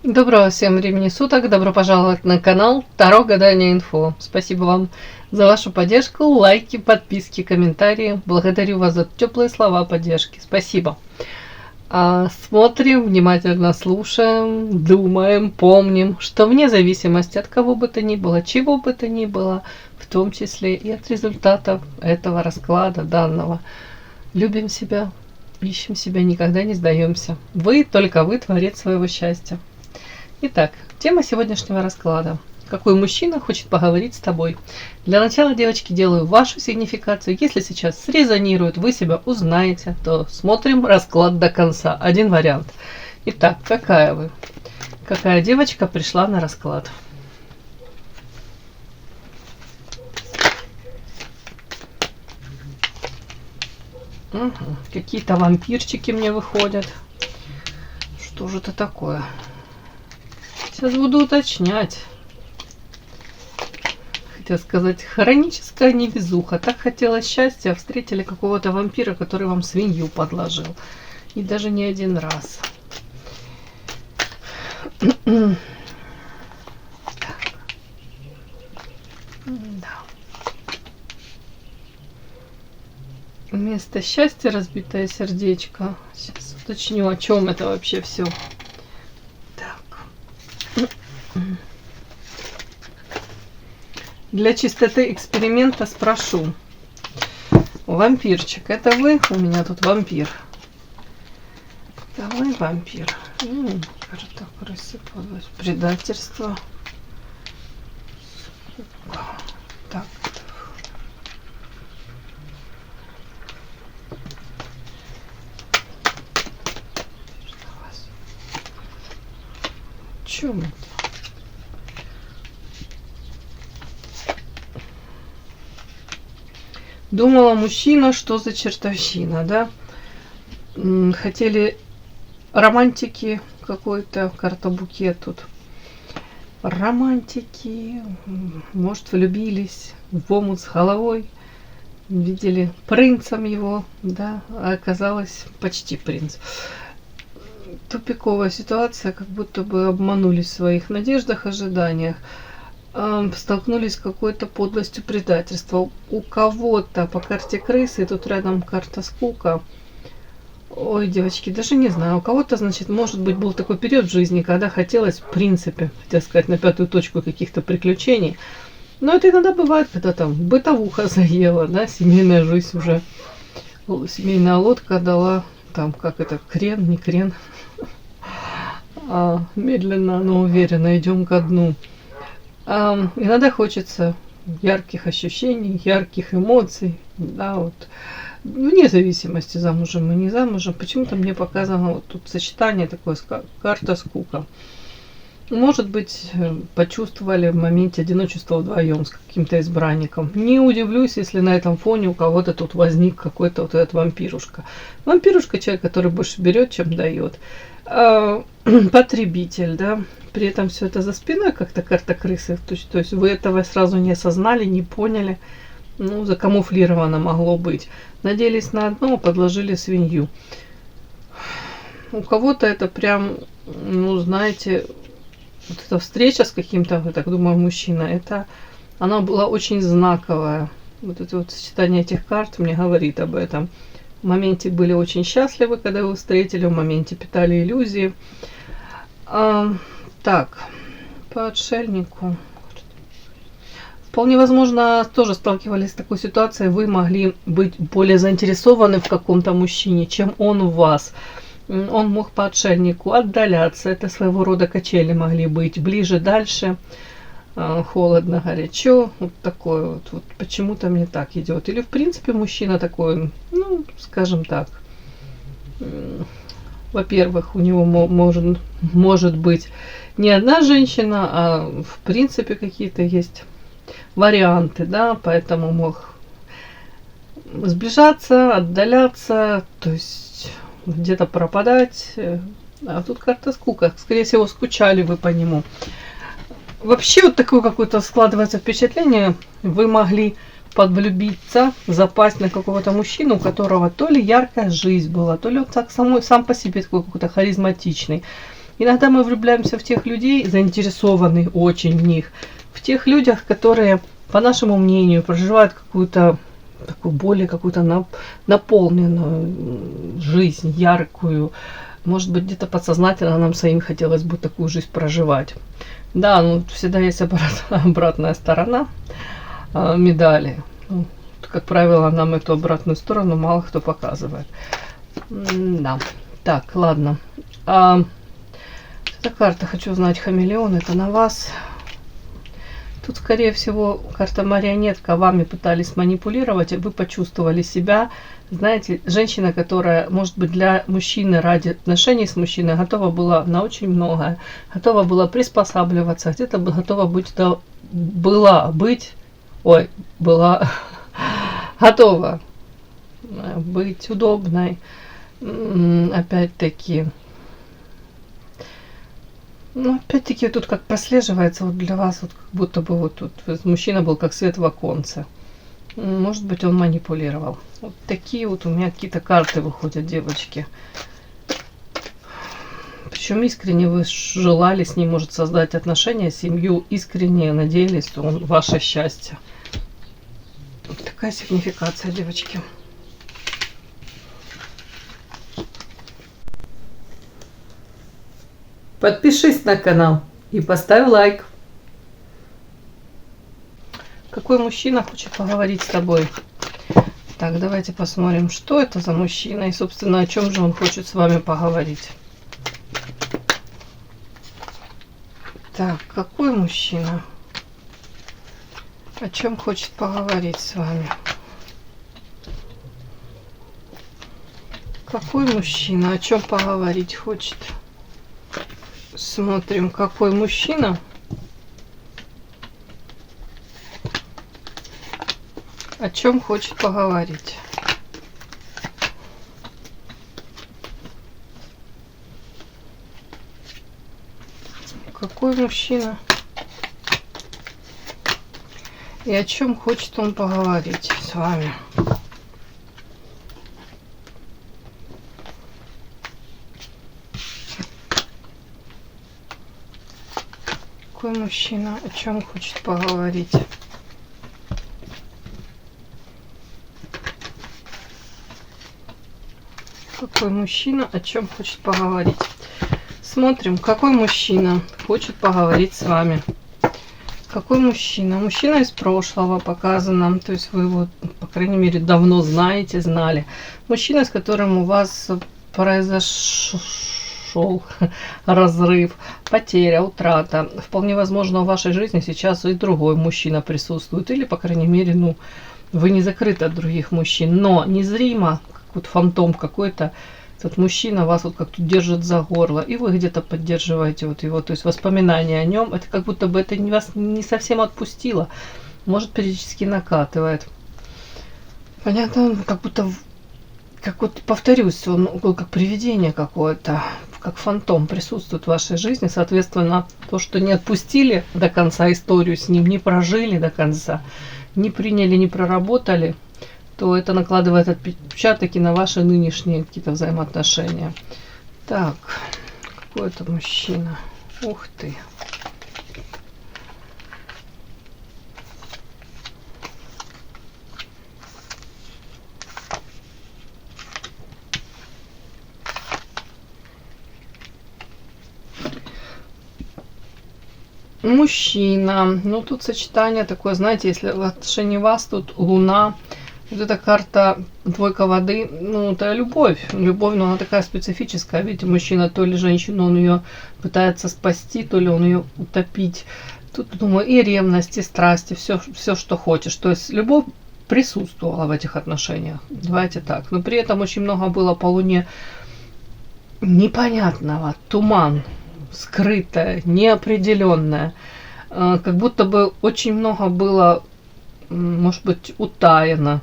Доброго всем времени суток, добро пожаловать на канал Таро Гадание Инфо. Спасибо вам за вашу поддержку, лайки, подписки, комментарии. Благодарю вас за теплые слова поддержки. Спасибо. Смотрим, внимательно слушаем, думаем, помним, что вне зависимости от кого бы то ни было, чего бы то ни было, в том числе и от результатов этого расклада данного, любим себя, ищем себя, никогда не сдаемся. Вы, только вы, творец своего счастья. Итак, тема сегодняшнего расклада. Какой мужчина хочет поговорить с тобой? Для начала, девочки, делаю вашу сигнификацию. Если сейчас срезонирует, вы себя узнаете, то смотрим расклад до конца. Один вариант. Итак, какая вы? Какая девочка пришла на расклад? Угу. Какие-то вампирчики мне выходят. Что же это такое? Сейчас буду уточнять. Хотела сказать, хроническая невезуха. Так хотелось счастья, а встретили какого-то вампира, который вам свинью подложил. И даже не один раз. Да. Вместо счастья разбитое сердечко. Сейчас уточню, о чем это вообще все. Для чистоты эксперимента спрошу. Вампирчик, это вы? У меня тут вампир. Это вы вампир? Карта крысы, предательство. Так. Чем это? Думала мужчина, что за чертовщина, да? Хотели романтики какой-то, карта букет тут. Романтики, может, влюбились в омут с головой, видели принцем его, да, а оказалось почти принц. Тупиковая ситуация, как будто бы обманулись в своих надеждах, ожиданиях. Столкнулись с какой-то подлостью предательства. У кого-то по карте крысы, тут рядом карта скука. Ой, девочки, даже не знаю. У кого-то, значит, может быть, был такой период в жизни, когда хотелось, в принципе, хотел сказать, на пятую точку каких-то приключений. Но это иногда бывает, когда там бытовуха заела, да, семейная жизнь уже. Семейная лодка дала, там, как это, крен, не крен. Медленно, но уверенно идем ко дну. Иногда хочется ярких ощущений, ярких эмоций, да, вот, вне зависимости, замужем и не замужем. Почему-то мне показано вот тут сочетание такое, карта скука. Может быть, почувствовали в моменте одиночества вдвоем с каким-то избранником. Не удивлюсь, если на этом фоне у кого-то тут возник какой-то вот этот вампирушка. Вампирушка — человек, который больше берет, чем дает. Потребитель, да. При этом все это за спиной, как-то карта крысы. То есть вы этого сразу не осознали, не поняли. Ну, закамуфлировано могло быть. Надеялись на одно, подложили свинью. У кого-то это прям, ну, знаете, вот эта встреча с каким-то, я так думаю, мужчиной, она была очень знаковая. Вот это вот сочетание этих карт мне говорит об этом. В моменте были очень счастливы, когда вы встретили, в моменте питали иллюзии. Так, по отшельнику. Вполне возможно, тоже сталкивались с такой ситуацией. Вы могли быть более заинтересованы в каком-то мужчине, чем он в вас. Он мог по отшельнику отдаляться. Это своего рода качели могли быть. Ближе, дальше. Холодно, горячо. Вот такое вот почему-то мне так идет. Или в принципе мужчина такой, ну, скажем так. Во-первых, у него может быть не одна женщина, а в принципе какие-то есть варианты, да, поэтому мог сближаться, отдаляться, то есть где-то пропадать. А тут карта скука. Скорее всего, скучали вы по нему. Вообще вот такое какое-то складывается впечатление. Вы могли подвлюбиться, запасть на какого-то мужчину, у которого то ли яркая жизнь была, то ли он так сам по себе такой какой-то харизматичный. Иногда мы влюбляемся в тех людей, заинтересованных очень в них, в тех людях, которые, по нашему мнению, проживают какую-то такую более какую-то наполненную жизнь, яркую. Может быть, где-то подсознательно нам самим хотелось бы такую жизнь проживать. Да, ну всегда есть обратная сторона медали. Ну, как правило, нам эту обратную сторону мало кто показывает. Да. Так, ладно. Эта карта, хочу узнать, хамелеон, это на вас. Тут, скорее всего, карта марионетка, вами пытались манипулировать, и вы почувствовали себя, знаете, женщина, которая, может быть, для мужчины, ради отношений с мужчиной, готова была на очень многое, готова была приспосабливаться, где-то готова была готова быть удобной, опять-таки. Ну, опять-таки, тут как прослеживается вот для вас, вот как будто бы вот тут мужчина был как свет в оконце. Может быть, он манипулировал. Вот такие вот у меня какие-то карты выходят, девочки. Причем искренне вы желали с ним, может, создать отношения, семью, искренне надеялись, что он ваше счастье. Вот такая сигнификация, девочки. Подпишись на канал и поставь лайк. Какой мужчина хочет поговорить с тобой? Так, давайте посмотрим, что это за мужчина и, собственно, о чем же он хочет с вами поговорить. Так, какой мужчина? О чем хочет поговорить с вами? Какой мужчина? О чем поговорить хочет? Смотрим, какой мужчина. О чем хочет поговорить. Какой мужчина. И о чем хочет он поговорить с вами. Какой мужчина, о чем хочет поговорить? Какой мужчина, о чем хочет поговорить? Смотрим, какой мужчина хочет поговорить с вами. Какой мужчина? Мужчина из прошлого показано, то есть вы его, по крайней мере, давно знаете, знали. Мужчина, с которым у вас произошел разрыв, потеря, утрата. Вполне возможно, в вашей жизни сейчас и другой мужчина присутствует. Или, по крайней мере, ну, вы не закрыты от других мужчин. Но незримо, как вот фантом какой-то, этот мужчина вас вот как-то держит за горло. И вы где-то поддерживаете вот его. То есть воспоминания о нем, это как будто бы это вас не совсем отпустило. Может, периодически накатывает. Понятно, как будто... Как вот повторюсь, он как привидение какое-то, как фантом присутствует в вашей жизни. Соответственно, то, что не отпустили до конца историю с ним, не прожили до конца, не приняли, не проработали, то это накладывает отпечаток и на ваши нынешние какие-то взаимоотношения. Так, какой это мужчина? Ух ты! Мужчина. Ну, тут сочетание такое, знаете, если в отношении вас тут Луна, вот эта карта двойка воды, ну, это любовь. Любовь, но она такая специфическая. Видите, мужчина, то ли женщину он ее пытается спасти, то ли он ее утопить. Тут, думаю, и ревность, и страсть, и все, что хочешь. То есть любовь присутствовала в этих отношениях. Давайте так. Но при этом очень много было по Луне непонятного, туман. Скрытое, неопределенное, как будто бы очень много было, может быть, утаяно,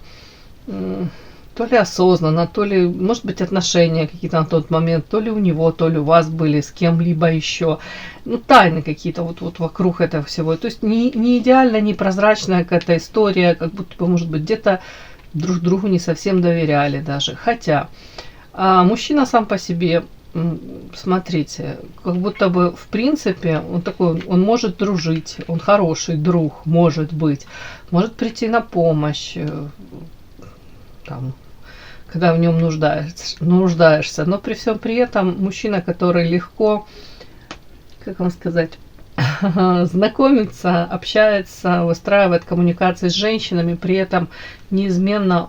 то ли осознанно, то ли, может быть, отношения какие-то на тот момент, то ли у него, то ли у вас были с кем-либо еще, ну, тайны какие-то вот вокруг этого всего, то есть не идеально, не прозрачная какая-то история, как будто бы, может быть, где-то друг другу не совсем доверяли даже, хотя мужчина сам по себе смотрите, как будто бы, в принципе, он такой, он может дружить, он хороший друг, может быть, может прийти на помощь, там, когда в нем нуждаешься. Но при всем при этом мужчина, который легко, как вам сказать, знакомится, общается, выстраивает коммуникации с женщинами, при этом неизменно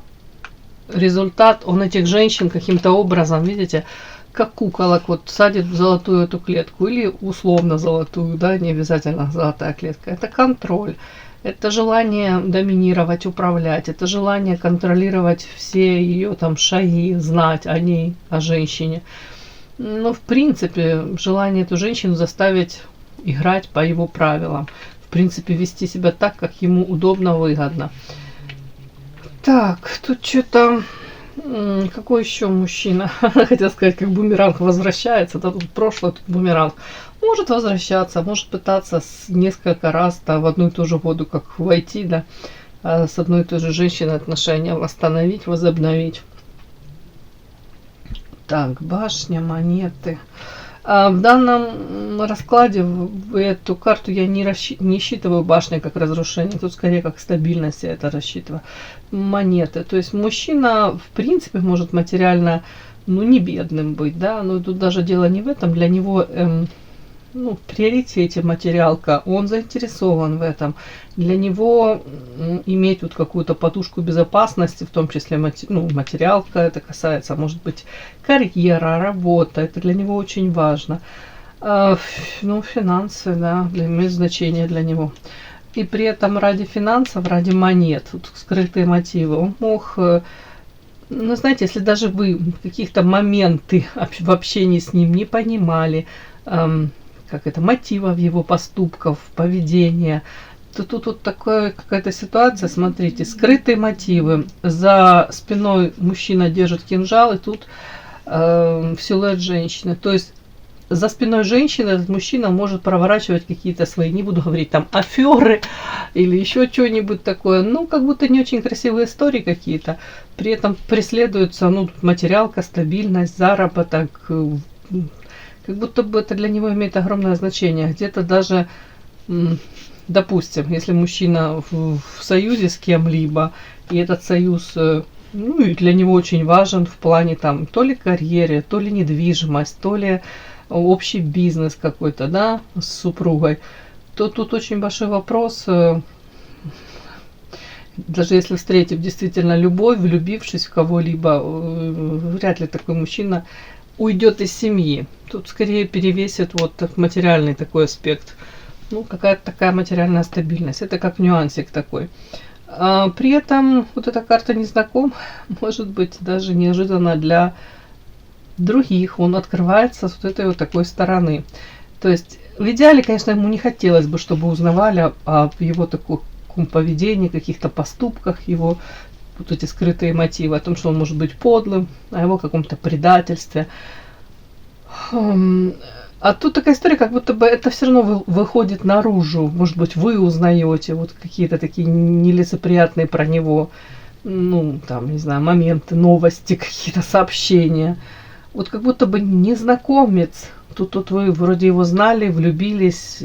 результат он этих женщин каким-то образом, видите, как куколок вот садит в золотую эту клетку или условно золотую, да, не обязательно золотая клетка. Это контроль, это желание доминировать, управлять, это желание контролировать все ее там шаги, знать о ней, о женщине. Ну, в принципе, желание эту женщину заставить играть по его правилам. В принципе, вести себя так, как ему удобно, выгодно. Так, тут что-то... Какой еще мужчина? Хотел сказать, как бумеранг возвращается. Да, тут прошлое, тут бумеранг. Может возвращаться, может пытаться несколько раз да, в одну и ту же воду, как войти, да, с одной и той же женщиной отношения восстановить, возобновить. Так, башня, монеты. В данном раскладе в эту карту я не считываю башня как разрушение, тут скорее как стабильность я это рассчитываю. Монеты. То есть мужчина, в принципе, может материально, ну, не бедным быть, да, но тут даже дело не в этом, для него, ну, в приоритете материалка, он заинтересован в этом. Для него иметь вот какую-то подушку безопасности, в том числе материалка, это касается, может быть, карьера, работа, это для него очень важно. Ну, финансы, да, имеют значение для него. И при этом ради финансов, ради монет, вот скрытые мотивы, он мог... Ну, знаете, если даже вы каких-то моменты в общении с ним не понимали, как это, мотивов его поступков, поведения, то тут вот такая какая-то ситуация, смотрите, скрытые мотивы. За спиной мужчина держит кинжал, и тут силуэт женщины. То есть за спиной женщины этот мужчина может проворачивать какие-то свои, не буду говорить там аферы или еще что-нибудь такое, ну, как будто не очень красивые истории какие-то. При этом преследуется, ну, материалка, стабильность, заработок, как будто бы это для него имеет огромное значение. Где-то даже, допустим, если мужчина в союзе с кем-либо, и этот союз, ну, и для него очень важен в плане там то ли карьеры, то ли недвижимость, то ли общий бизнес какой-то, да, с супругой, то тут очень большой вопрос, даже если встретив действительно любовь, влюбившись в кого-либо, вряд ли такой мужчина уйдет из семьи. Тут скорее перевесит вот материальный такой аспект. Ну, какая-то такая материальная стабильность. Это как нюансик такой. При этом вот эта карта незнаком, может быть, даже неожиданно для других. Он открывается с вот этой вот такой стороны. То есть, в идеале, конечно, ему не хотелось бы, чтобы узнавали о его таком поведении, каких-то поступках его, вот эти скрытые мотивы, о том, что он может быть подлым, о его каком-то предательстве. А тут такая история, как будто бы это все равно выходит наружу. Может быть, вы узнаете вот какие-то такие нелицеприятные про него, ну, там, не знаю, моменты, новости, какие-то сообщения. Вот как будто бы незнакомец. Тут вы вроде его знали, влюбились,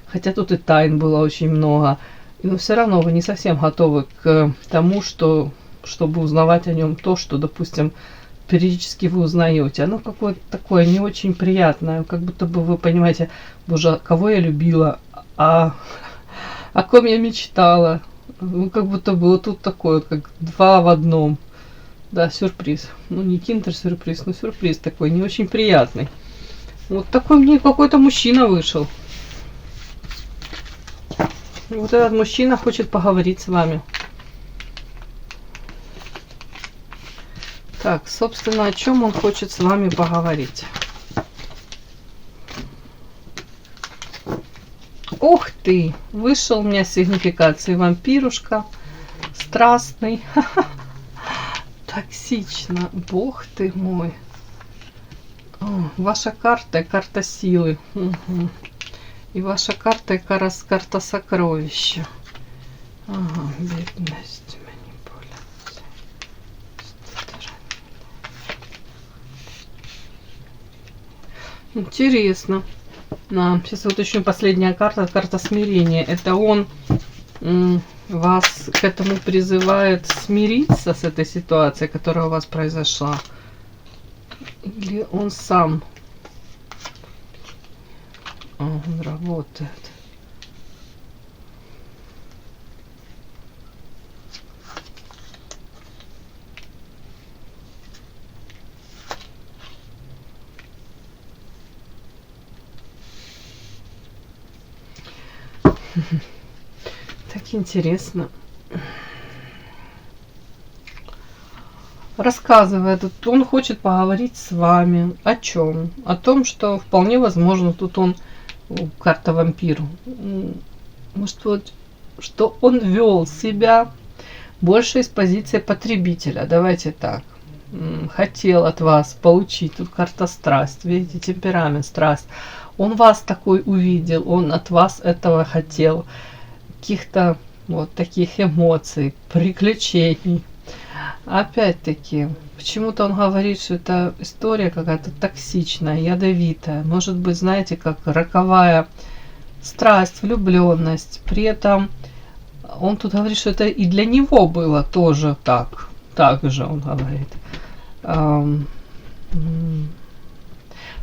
хотя тут и тайн было очень много. Но все равно вы не совсем готовы к тому, чтобы узнавать о нем то, что, допустим, периодически вы узнаете. Оно какое-то такое не очень приятное, как будто бы вы понимаете, боже, кого я любила, о ком я мечтала. Ну, как будто бы вот тут такое, как два в одном. Да, сюрприз. Ну, не киндер-сюрприз, но сюрприз такой, не очень приятный. Вот такой мне какой-то мужчина вышел. Вот этот мужчина хочет поговорить с вами. Так, собственно, о чем он хочет с вами поговорить? Ух ты! Вышел у меня с сигнификацией вампирушка. Страстный. Токсично. Бог ты мой. О, ваша карта, карта силы. Угу. И ваша карта, карта сокровища. Ага, бедность, манипуляция. Интересно. Сейчас вот еще последняя карта, карта смирения. Это он вас к этому призывает смириться с этой ситуацией, которая у вас произошла? Или он сам он работает? Так интересно. Рассказывает, он хочет поговорить с вами. О чем? О том, что вполне возможно, тут он, карта вампир, может, вот, что он вел себя больше из позиции потребителя. Давайте так. Хотел от вас получить. Тут карта страсть. Видите, темперамент, страсть. Он вас такой увидел, он от вас этого хотел. Каких-то вот таких эмоций, приключений. Опять-таки, почему-то он говорит, что это история какая-то токсичная, ядовитая. Может быть, знаете, как роковая страсть, влюбленность. При этом он тут говорит, что это и для него было тоже так. Так же он говорит.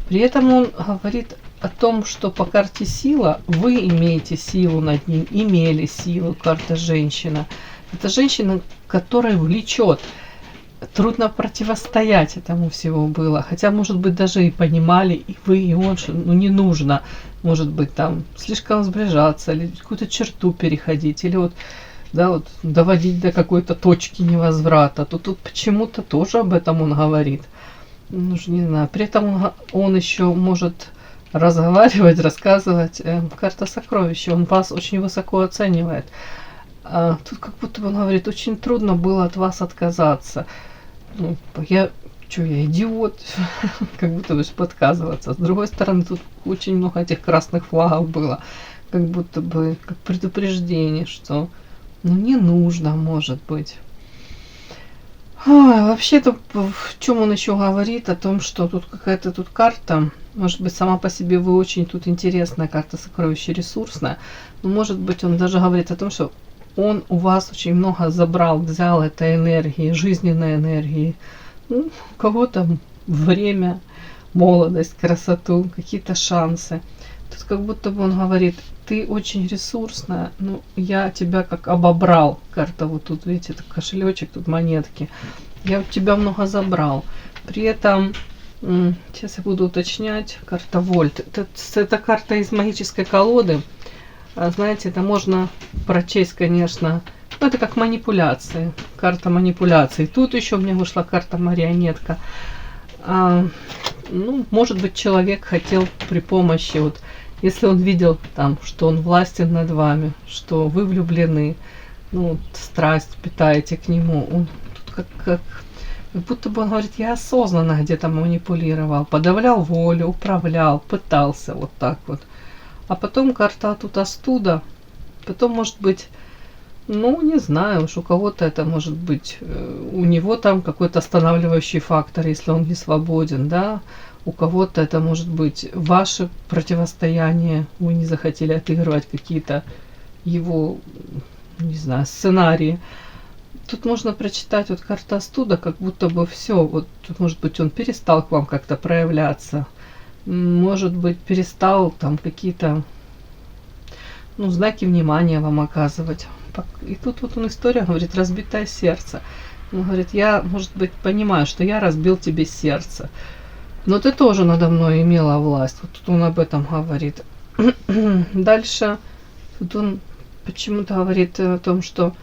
При этом он говорит о том, что по карте сила вы имеете силу над ним, имели силу, карта женщина. Это женщина, которая влечет. Трудно противостоять этому всего было. Хотя, может быть, даже и понимали, и вы, и он, что не нужно, может быть, там слишком сближаться, или какую-то черту переходить, или вот, да, вот доводить до какой-то точки невозврата. То тут почему-то тоже об этом он говорит. Ну, не знаю. При этом он еще может разговаривать, рассказывать. Карта сокровища. Он вас очень высоко оценивает. Тут как будто бы он говорит, очень трудно было от вас отказаться. Ну, я идиот, как будто бы подказываться. С другой стороны, тут очень много этих красных флагов было, как будто бы как предупреждение, что не нужно, может быть. Вообще-то, в чем он еще говорит, о том, что тут какая-то тут карта, может быть, сама по себе вы очень тут интересная карта сокровища, ресурсная, но может быть, он даже говорит о том, что он у вас очень много забрал, взял этой энергии, жизненной энергии. У кого-то время, молодость, красоту, какие-то шансы. Тут как будто бы он говорит, ты очень ресурсная, я тебя как обобрал. Карта вот тут, видите, это кошелечек, тут монетки. Я у тебя много забрал. При этом, сейчас я буду уточнять, карта Вольт. Это карта из магической колоды. Знаете, это можно прочесть, конечно, это как манипуляции, карта манипуляций. Тут еще мне вышла карта марионетка. Может быть, человек хотел при помощи, вот, если он видел там, что он властен над вами, что вы влюблены, страсть питаете к нему, он тут как будто бы он говорит, я осознанно где-то манипулировал, подавлял волю, управлял, пытался вот так вот. А потом карта тут остуда. Потом, может быть, не знаю, уж у кого-то это может быть, у него там какой-то останавливающий фактор, если он не свободен, да. У кого-то это может быть ваше противостояние, вы не захотели отыгрывать какие-то его, не знаю, сценарии. Тут можно прочитать вот карта остуда, как будто бы все, вот тут, может быть, он перестал к вам как-то проявляться. Может быть, перестал там какие-то знаки внимания вам оказывать. И тут вот он история говорит, разбитое сердце. Он говорит, я, может быть, понимаю, что я разбил тебе сердце, но ты тоже надо мной имела власть. Вот тут он об этом говорит. Дальше тут он почему-то говорит о том, что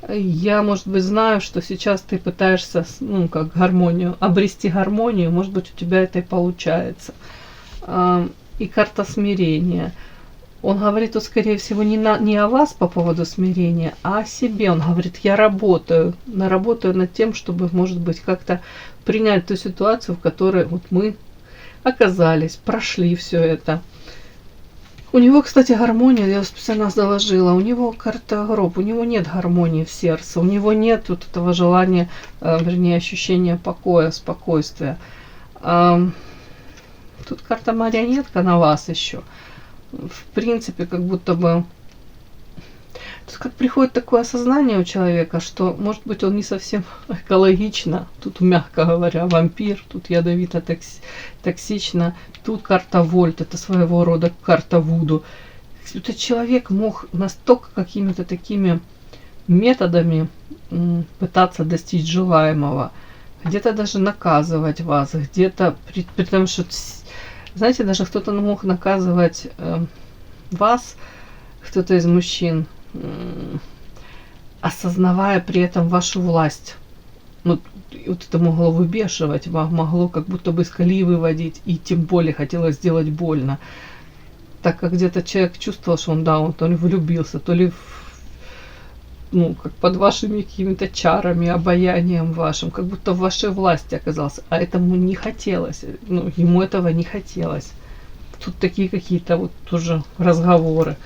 я, может быть, знаю, что сейчас ты пытаешься, как гармонию, обрести гармонию, может быть, у тебя это и получается. И карта смирения. Он говорит, тут, скорее всего, не о вас по поводу смирения, а о себе. Он говорит, я работаю над тем, чтобы, может быть, как-то принять ту ситуацию, в которой вот мы оказались, прошли все это. У него, кстати, гармония, я специально заложила, у него карта гроб, у него нет гармонии в сердце, у него нет вот этого желания, вернее, ощущения покоя, спокойствия. Тут карта марионетка на вас еще. В принципе, как будто бы... Тут как приходит такое осознание у человека, что, может быть, он не совсем экологично, тут, мягко говоря, вампир, тут ядовито токсично, тут карта Вольт, это своего рода карта Вуду. Этот человек мог настолько какими-то такими методами пытаться достичь желаемого, где-то даже наказывать вас, где-то, потому что, знаете, даже кто-то мог наказывать вас, кто-то из мужчин, осознавая при этом вашу власть. Ну, вот это могло выбешивать, могло как будто бы из колеи выводить, и тем более хотелось сделать больно. Так как где-то человек чувствовал, что он, да, он то ли влюбился, то ли ну, как под вашими какими-то чарами, обаянием вашим, как будто в вашей власти оказался. А этому не хотелось, ну, ему этого не хотелось. Тут такие какие-то вот тоже разговоры.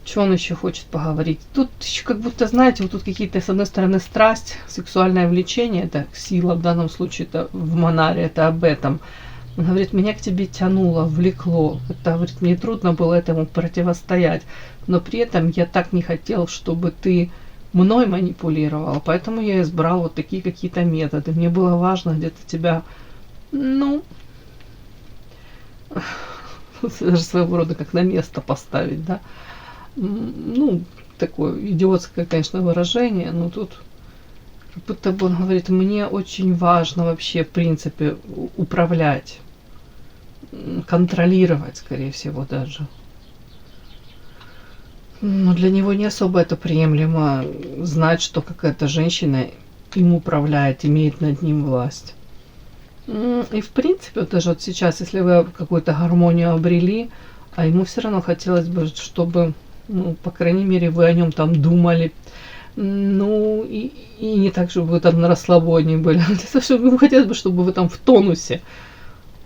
Что он еще хочет поговорить? Тут еще как будто, знаете, вот тут какие-то, с одной стороны, страсть, сексуальное влечение, это сила, в данном случае это в Монаре, это об этом. Он говорит, меня к тебе тянуло, влекло. Это, говорит, мне трудно было этому противостоять. Но при этом я так не хотел, чтобы ты мной манипулировал. Поэтому я избрал вот такие какие-то методы. Мне было важно где-то тебя, ну, даже своего рода как на место поставить, да. Ну, такое идиотское, конечно, выражение, но тут как будто бы он говорит, мне очень важно вообще, в принципе, управлять, контролировать, скорее всего, даже. Но для него не особо это приемлемо знать, что какая-то женщина им управляет, имеет над ним власть. И в принципе, вот даже вот сейчас, если вы какую-то гармонию обрели, а ему все равно хотелось бы, чтобы, ну, по крайней мере, вы о нем там думали, ну, и не так, чтобы вы там на расслабоне были. Ему хотелось бы, чтобы вы там в тонусе,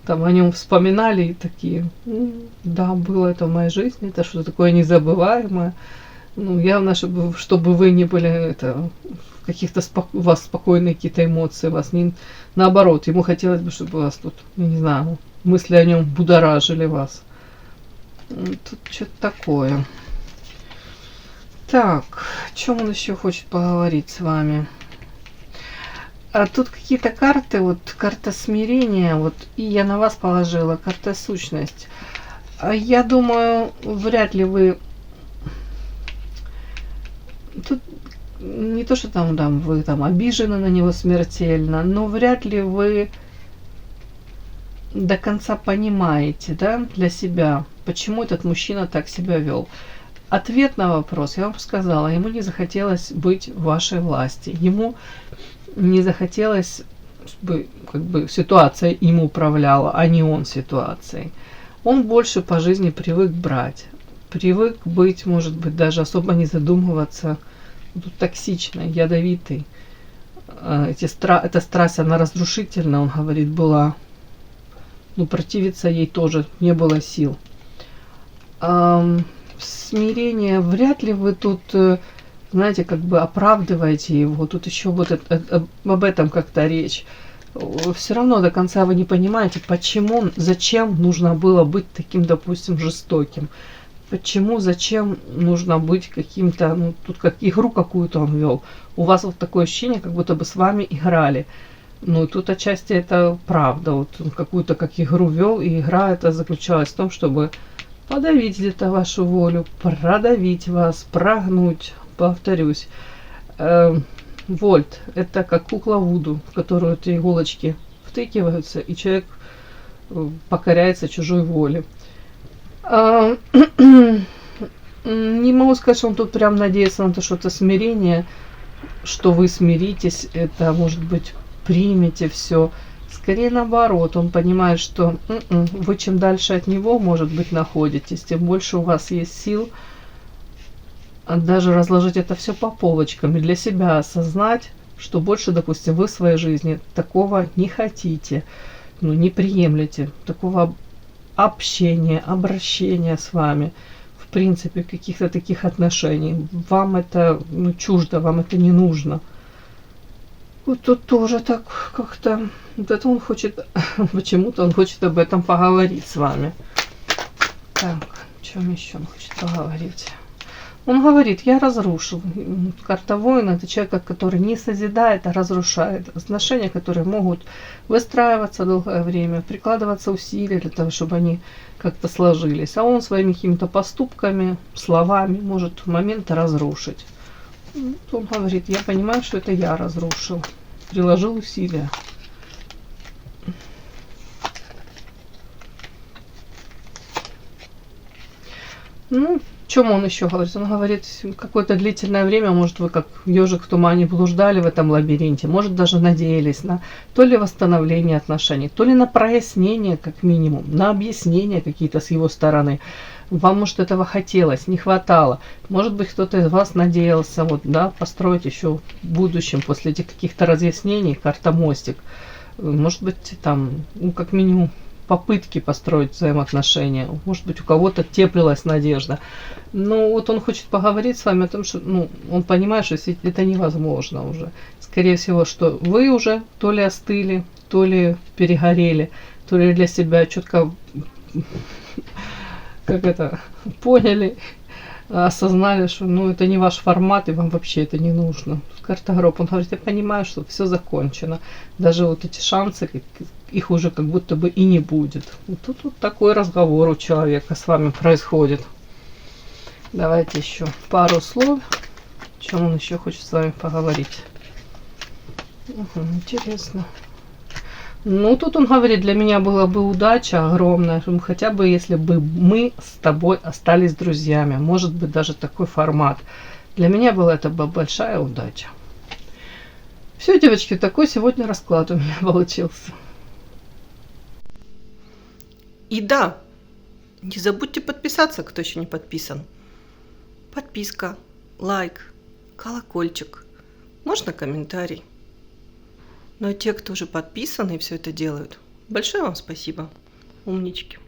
там о нем вспоминали и такие, да, было это в моей жизни, это что-то такое незабываемое. Ну, явно, чтобы вы не были, это, каких-то у вас спокойные какие-то эмоции, вас не, наоборот, ему хотелось бы, чтобы вас тут, я не знаю, мысли о нем будоражили вас. Тут что-то такое. Так, о чем он еще хочет поговорить с вами? А тут какие-то карты, вот карта смирения, вот, и я на вас положила, карта сущность. Я думаю, вряд ли вы... Тут не то, что там, да, вы там обижены на него смертельно, но вряд ли вы до конца понимаете, да, для себя, почему этот мужчина так себя вел. Ответ на вопрос я вам сказала, ему не захотелось быть в вашей власти, ему не захотелось, чтобы как бы ситуация им управляла, а не он ситуацией. Он больше по жизни привык брать, привык быть, может быть, даже особо не задумываться, тут токсичный, ядовитый. Эта страсть, она разрушительна, он говорит, была. Ну, противиться ей тоже не было сил. Смирение, вряд ли вы тут, знаете, как бы оправдываете его. Тут еще вот об этом как-то речь. Все равно до конца вы не понимаете, почему, зачем нужно было быть таким, допустим, жестоким. Почему, зачем нужно быть каким-то, ну, тут как игру какую-то он вел. У вас вот такое ощущение, как будто бы с вами играли. Ну, и тут отчасти это правда. Вот он какую-то как игру вел, и игра это заключалась в том, чтобы подавить где-то вашу волю, продавить вас, прогнуть, повторюсь. Вольт – это как кукла Вуду, в которую эти иголочки втыкиваются, и человек покоряется чужой воле. Не могу сказать, что он тут прям надеется на то, что это смирение, что вы смиритесь, это, может быть, примете все. Скорее наоборот, он понимает, что вы чем дальше от него, может быть, находитесь, тем больше у вас есть сил даже разложить это все по полочкам и для себя осознать, что больше, допустим, вы в своей жизни такого не хотите, ну, не приемлете, такого общения, обращения с вами, в принципе, каких-то таких отношений. Вам это, ну, чуждо, вам это не нужно. Вот тут тоже так как-то... Вот это он хочет... Почему-то он хочет об этом поговорить с вами. Так, о чем еще он хочет поговорить? Он говорит, я разрушил. Карта воина — это человек, который не созидает, а разрушает. Отношения, которые могут выстраиваться долгое время, прикладываться усилия для того, чтобы они как-то сложились. А он своими какими-то поступками, словами может моменты разрушить. Он говорит, я понимаю, что это я разрушил. Приложил усилия. Ну, о чем он еще говорит? Он говорит, какое-то длительное время, может, вы как ежик в тумане блуждали в этом лабиринте, может, даже надеялись на то ли восстановление отношений, то ли на прояснение, как минимум, на объяснение какие-то с его стороны. Вам, может, этого хотелось, не хватало. Может быть, кто-то из вас надеялся, вот, да, построить еще в будущем, после этих каких-то разъяснений, карта мостик. Может быть, там, ну, как минимум, попытки построить взаимоотношения. Может быть, у кого-то теплилась надежда. Но вот он хочет поговорить с вами о том, что, ну, он понимает, что это невозможно уже. Скорее всего, что вы уже то ли остыли, то ли перегорели, то ли для себя четко, как это, поняли, осознали, что, ну, это не ваш формат, и вам вообще это не нужно. Карта гроб, он говорит, я понимаю, что все закончено. Даже вот эти шансы, их уже как будто бы и не будет. И тут вот такой разговор у человека с вами происходит. Давайте еще пару слов. О чем он еще хочет с вами поговорить. Интересно. Ну, тут он говорит, для меня была бы удача огромная, хотя бы если бы мы с тобой остались друзьями. Может быть, даже такой формат. Для меня была это бы большая удача. Все, девочки, такой сегодня расклад у меня получился. И да, не забудьте подписаться, кто еще не подписан. Подписка, лайк, колокольчик, можно комментарий. Ну а те, кто уже подписаны и все это делают, большое вам спасибо, умнички.